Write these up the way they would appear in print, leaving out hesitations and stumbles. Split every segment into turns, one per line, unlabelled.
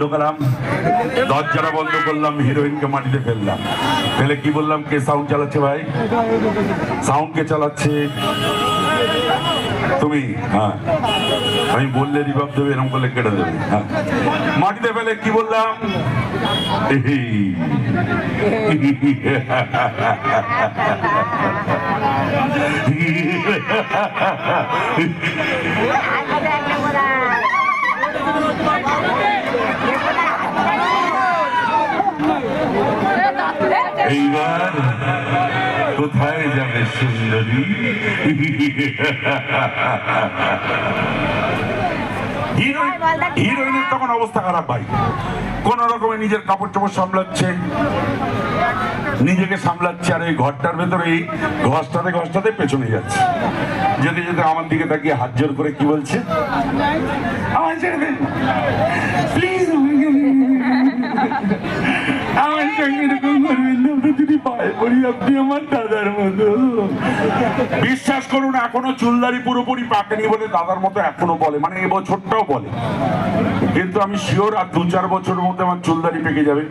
ঢোকালাম, দরজাটা বন্ধ করলাম, হিরোইনকে মাটিতে ফেললাম, ফেলে কি বললাম, কে সাউন্ড চালাচ্ছে ভাই? সাউন্ড কে চালাচ্ছে? তুমি? হ্যাঁ। আমি বললে রিভাব দেবে, এরকম করলে কেটে দেবে। হ্যাঁ, মাটিতে ফেলে কি বললাম? এইবার কোথায় যাবে সুন্দরী? হিরোইনের তখন অবস্থা খারাপ ভাই, কোন রকমে নিজের কাপড় চোপড় সামলাচ্ছে, নিজেকে সামলাচ্ছে, আর এই ঘরটার ভেতরে ঘষটাতে পেছনে যাচ্ছে। যেতে যেতে আমার দিকে তাকিয়ে হাত জোর করে কি বলছে, আমার ছেড়ে দেন প্লিজ, আমার সঙ্গে এরকম করবেন না, যদি পায়ে পড়ি, আপনি আমার দাদার মতো। বিশ্বাস করুন, এখনো চুলদারি পুরোপুরি পাকেনি বলে দাদার মতো এখনো বলে, মানে এবছরটাও বলে, কিন্তু আমি শিওর আর 2-4 বছরের মধ্যে আমার চুলদারি পেকে যাবে।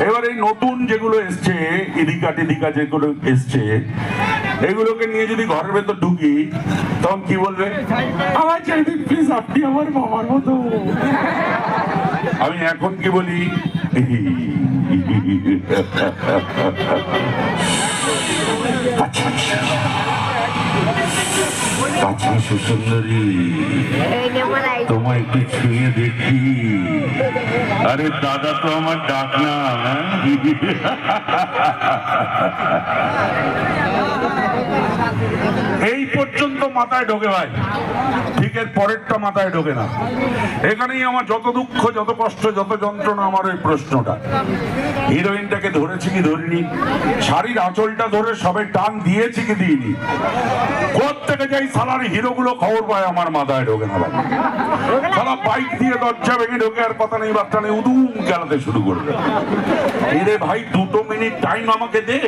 এবার এই নতুন যেগুলো এসছে, এদিকা যেগুলো এসছে, এগুলোকে নিয়ে যদি ঘরের ভেতর ঢুকি, তখন কি বলবে, আমার চাইতে প্লিজ, আপনি আমার মামার মতো। আমি এখন কি বলি, আচ্ছা আচ্ছা সুন্দরী, তোমায় একটু ছুঁয়ে দেখি। আরে দাদা তো আমার ডাক না। এই পর্যন্ত মাথায় ঢোকে ভাই, ঠিক এর পরেরটা মাথায় ঢোকে না। এখানেই আমার যত দুঃখ, যত কষ্ট, যত যন্ত্রণা, আমার ওই প্রশ্নটা, হিরোইনটাকে ধরেছি কি ধরিনি, শাড়ির আঁচলটা ধরে সবে টান দিয়েছি কি দিইনি, কোত্থেকে যাই সালার হিরোগুলো খবর পায়, আমার মাথায় ঢোকে না। সালা বাইক দিয়ে দরজা ভেঙে ঢোকে, আর কথা নেই বার্তা নেই, উদুম খেলাতে শুরু করবে। এরে ভাই 2 মিনিট টাইম আমাকে দে,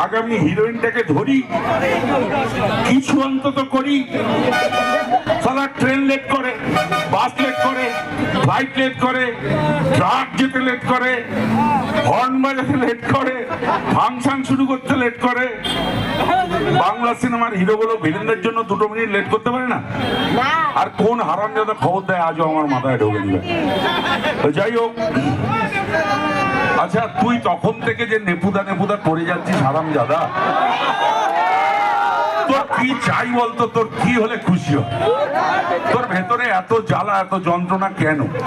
আগামী হিরোইনটাকে ধরি, কিছু অন্তত করি। সালা ট্রেন লেট করে, বাস লেট করে, ফ্লাইট লেট করে, ট্রাক যেতে লেট করে, হর্ন বাজাতে লেট করে, ফাংশন শুরু করতে লেট করে। বাংলা সিনেমার হিরোগুলো ভিলেনদের জন্য 2 মিনিট লেট করতে পারে না? আর কোন হারামজাদা খবর দেয় আজও আমার মাথায় ঢোকে নি। যাই হোক, আচ্ছা তুই তখন থেকে যে নেপুদা করে যাচ্ছিস হারামজাদা, তোর কি চাই বলতো? তোর কি হলে খুশি হয়? তোর ভেতরে এত জ্বালা, এত যন্ত্রণা কেন?